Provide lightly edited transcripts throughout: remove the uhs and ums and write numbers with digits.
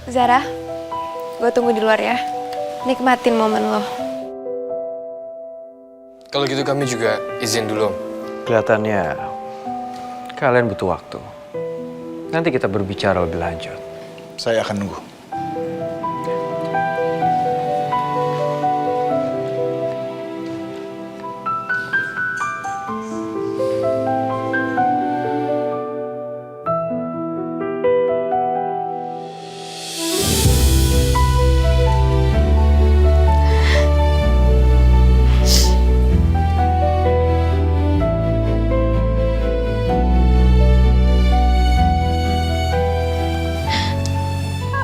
Zara, gue tunggu di luar ya. Nikmatin momen lo. Kalau gitu kami juga izin dulu, Om. Kelihatannya kalian butuh waktu. Nanti kita berbicara lebih lanjut. Saya akan nunggu.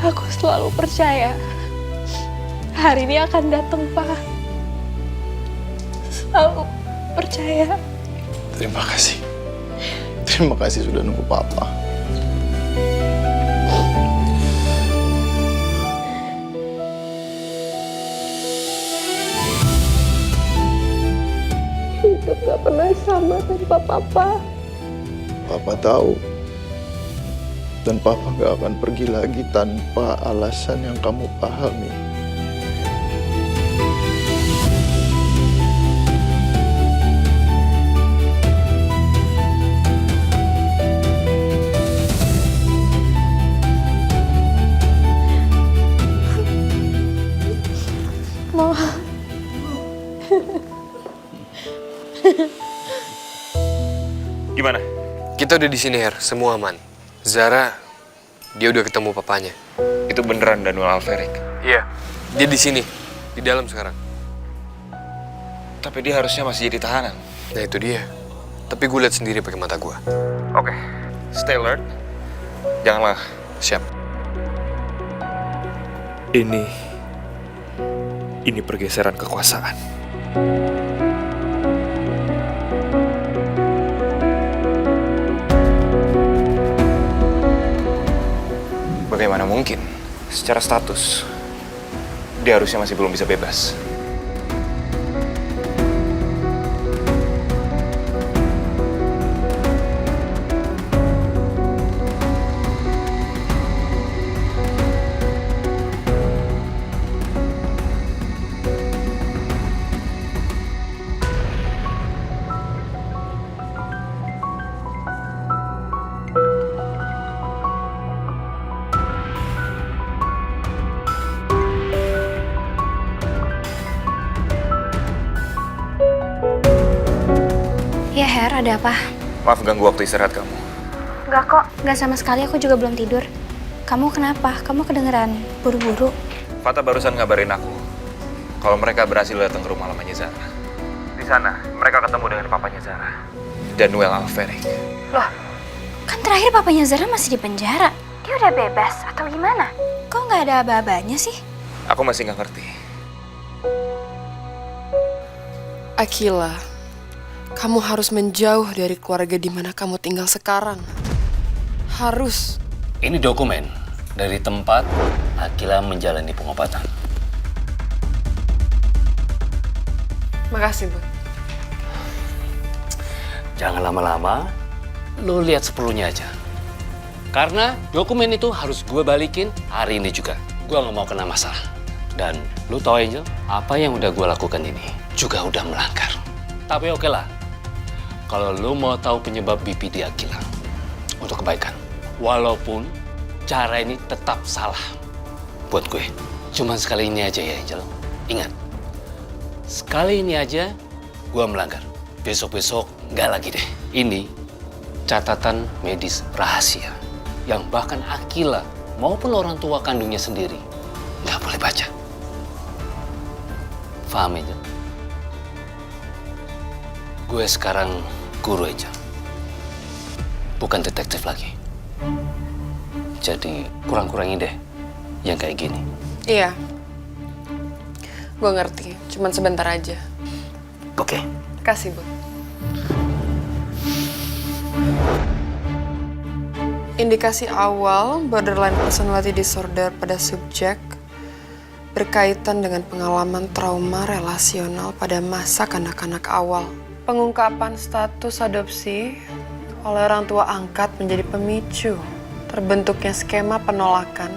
Aku selalu percaya hari ini akan datang, Pak. Selalu percaya. Terima kasih. Terima kasih sudah nunggu Papa. Hidup gak pernah sama tanpa Papa. Papa tahu. Dan Papa gak akan pergi lagi tanpa alasan yang kamu pahami. Mau. Gimana? Kita udah di sini, Her. Semua aman. Zara, dia udah ketemu papanya. Itu beneran Daniel Alverik? Iya. Dia di sini, di dalam sekarang. Tapi dia harusnya masih jadi tahanan. Nah itu dia. Tapi gue lihat sendiri pakai mata gue. Oke. Stay alert. Janganlah. Siap. Ini pergeseran kekuasaan. Bagaimana mungkin? Secara status, dia harusnya masih belum bisa bebas. Ya Her, ada apa? Maaf ganggu waktu istirahat kamu. Enggak kok, enggak sama sekali, aku juga belum tidur. Kamu kenapa? Kamu kedengeran buru-buru? Fata barusan ngabarin aku kalau mereka berhasil datang ke rumah lamanya Zara. Di sana, mereka ketemu dengan papanya Zara, Daniel Alverik. Loh, kan terakhir papanya Zara masih di penjara. Dia udah bebas atau gimana? Kok nggak ada aba-abanya sih? Aku masih nggak ngerti. Akila, kamu harus menjauh dari keluarga di mana kamu tinggal sekarang. Harus. Ini dokumen dari tempat Akila menjalani pengobatan. Makasih, Bu. Jangan lama-lama, lo lihat seperlunya aja. Karena dokumen itu harus gue balikin hari ini juga. Gue nggak mau kena masalah. Dan lo tau Angel, apa yang udah gue lakukan ini juga udah melanggar. Tapi oke lah, kalau lo mau tahu penyebab BPD Akila untuk kebaikan. Walaupun cara ini tetap salah buat gue. Cuman sekali ini aja ya Angel. Ingat, sekali ini aja gue melanggar. Besok-besok nggak lagi deh. Ini catatan medis rahasia yang bahkan Akila maupun orang tua kandungnya sendiri nggak boleh baca. Paham Angel? Gue sekarang guru Angel, bukan detektif lagi. Jadi kurang-kurangin deh yang kayak gini. Iya. Gue ngerti, cuman sebentar aja. Oke. Kasih, Bu. Indikasi awal borderline personality disorder pada subjek berkaitan dengan pengalaman trauma relasional pada masa kanak-kanak awal. Pengungkapan status adopsi oleh orang tua angkat menjadi pemicu terbentuknya skema penolakan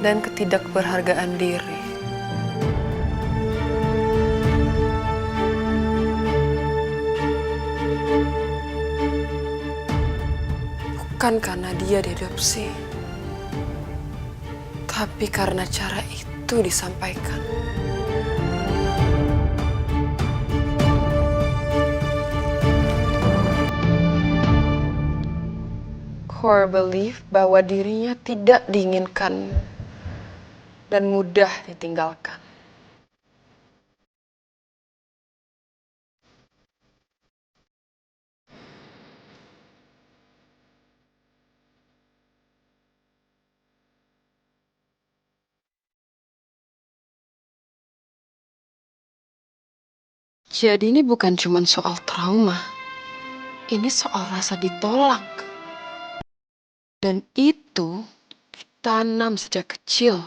dan ketidakberhargaan diri. Bukan karena dia diadopsi, tapi karena cara itu disampaikan. Core belief bahwa dirinya tidak diinginkan dan mudah ditinggalkan. Jadi ini bukan cuma soal trauma, ini soal rasa ditolak. Dan itu ditanam sejak kecil.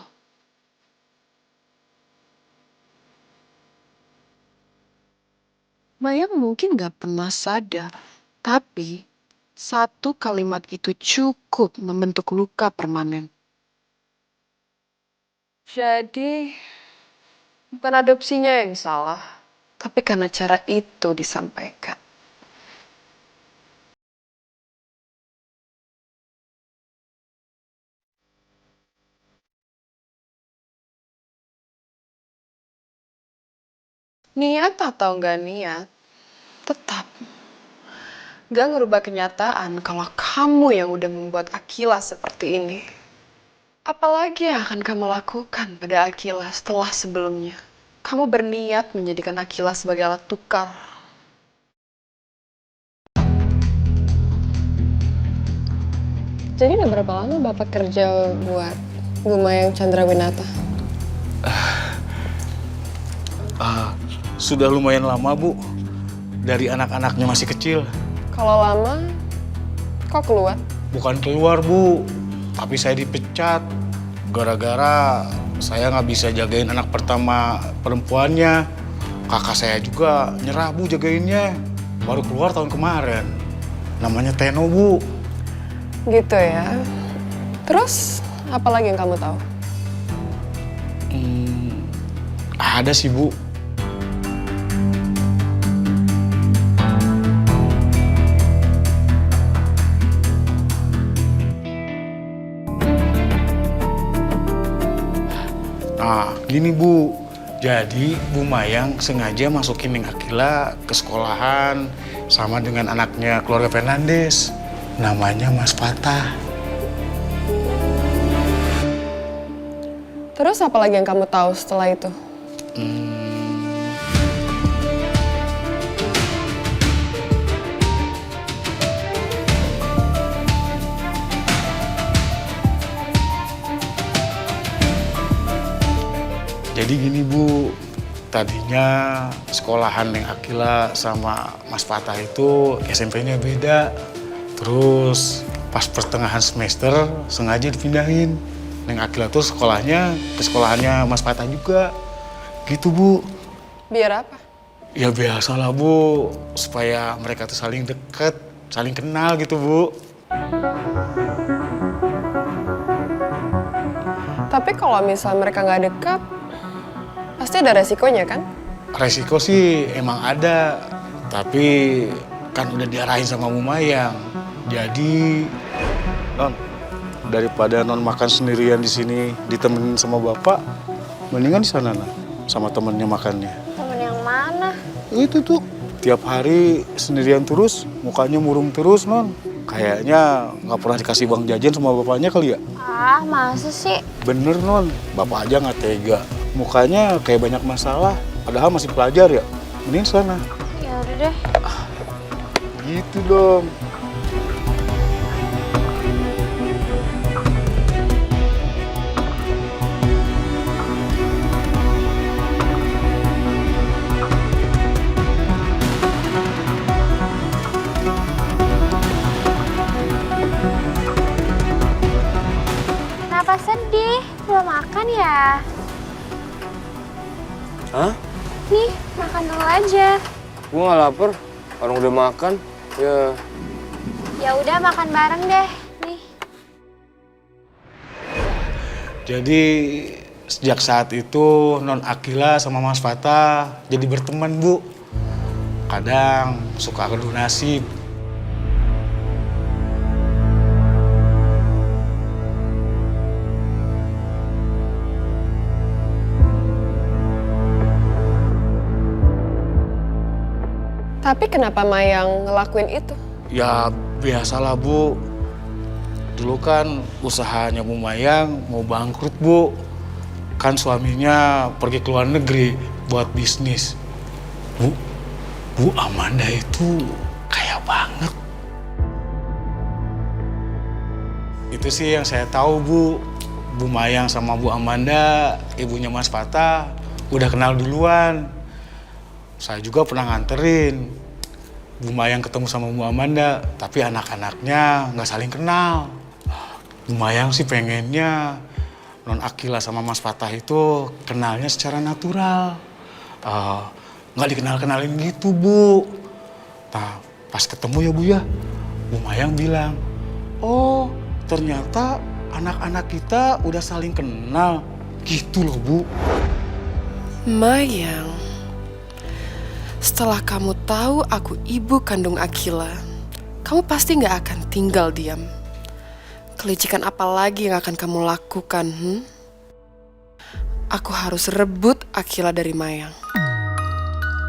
Mayang mungkin gak pernah sadar, tapi satu kalimat itu cukup membentuk luka permanen. Jadi, bukan adopsinya yang salah, tapi karena cara itu disampaikan. Niat atau nggak niat, tetap nggak ngerubah kenyataan kalau kamu yang udah membuat Akila seperti ini. Apalagi yang akan kamu lakukan pada Akila setelah sebelumnya? Kamu berniat menjadikan Akila sebagai alat tukar. Jadi udah berapa lama Bapak kerja buat Gumayang Chandrawinata? Sudah lumayan lama, Bu. Dari anak-anaknya masih kecil. Kalau lama, kok keluar? Bukan keluar, Bu. Tapi saya dipecat. Gara-gara saya nggak bisa jagain anak pertama perempuannya. Kakak saya juga nyerah, Bu, jagainnya. Baru keluar tahun kemarin. Namanya Teno, Bu. Gitu ya. Terus, apa lagi yang kamu tahu? Ada sih, Bu. Nah, gini Bu, jadi Bu Mayang sengaja masukin Neng Akila ke sekolahan sama dengan anaknya keluarga Fernandes. Namanya Mas Fatah. Terus apa lagi yang kamu tahu setelah itu? Jadi gini Bu, tadinya sekolahan Neng Akila sama Mas Fatah itu SMP-nya beda. Terus pas pertengahan semester sengaja dipindahin. Neng Akila tuh sekolahnya ke sekolahannya Mas Fatah juga. Gitu Bu. Biar apa? Ya biasalah Bu, supaya mereka tuh saling deket, saling kenal gitu Bu. Tapi kalau misalnya mereka nggak dekat, pasti ada resikonya kan? Resiko sih emang ada, tapi kan udah diarahin sama Bu Mayang. Jadi, Non, daripada Non makan sendirian di sini ditemenin sama Bapak, mendingan di sana, nah, sama temennya makannya. Temen yang mana? Itu tuh, tiap hari sendirian terus, mukanya murung terus, Non. Kayaknya nggak pernah dikasih uang jajan sama bapaknya kali ya? Ah, masa sih? Bener, Non. Bapak aja nggak tega. Mukanya kayak banyak masalah, padahal masih pelajar ya. Mending sana. Ya udah deh. Gitu dong. Kenapa sedih? Belum makan ya? Hah? Nih, makan dulu aja. Gue nggak lapar. Orang udah makan. Ya. Ya udah makan bareng deh. Nih. Jadi sejak saat itu Non Akila sama Mas Fatah jadi berteman, Bu. Kadang suka adu nasib. Tapi kenapa Mayang ngelakuin itu? Ya biasalah, Bu. Dulu kan usahanya Bu Mayang mau bangkrut, Bu. Kan suaminya pergi ke luar negeri buat bisnis. Bu Amanda itu kaya banget. Itu sih yang saya tahu, Bu. Bu Mayang sama Bu Amanda, ibunya Mas Fatah, udah kenal duluan. Saya juga pernah nganterin Bu Mayang ketemu sama Bu Amanda, tapi anak-anaknya nggak saling kenal. Bu Mayang sih pengennya Non Akila sama Mas Fatah itu kenalnya secara natural. Nggak dikenal-kenalin gitu, Bu. Nah, pas ketemu ya, Bu ya, Bu Mayang bilang, oh ternyata anak-anak kita udah saling kenal. Gitu loh, Bu. Mayang, setelah kamu tahu aku ibu kandung Akila, kamu pasti nggak akan tinggal diam. Kelicikan apa lagi yang akan kamu lakukan? Aku harus rebut Akila dari Mayang.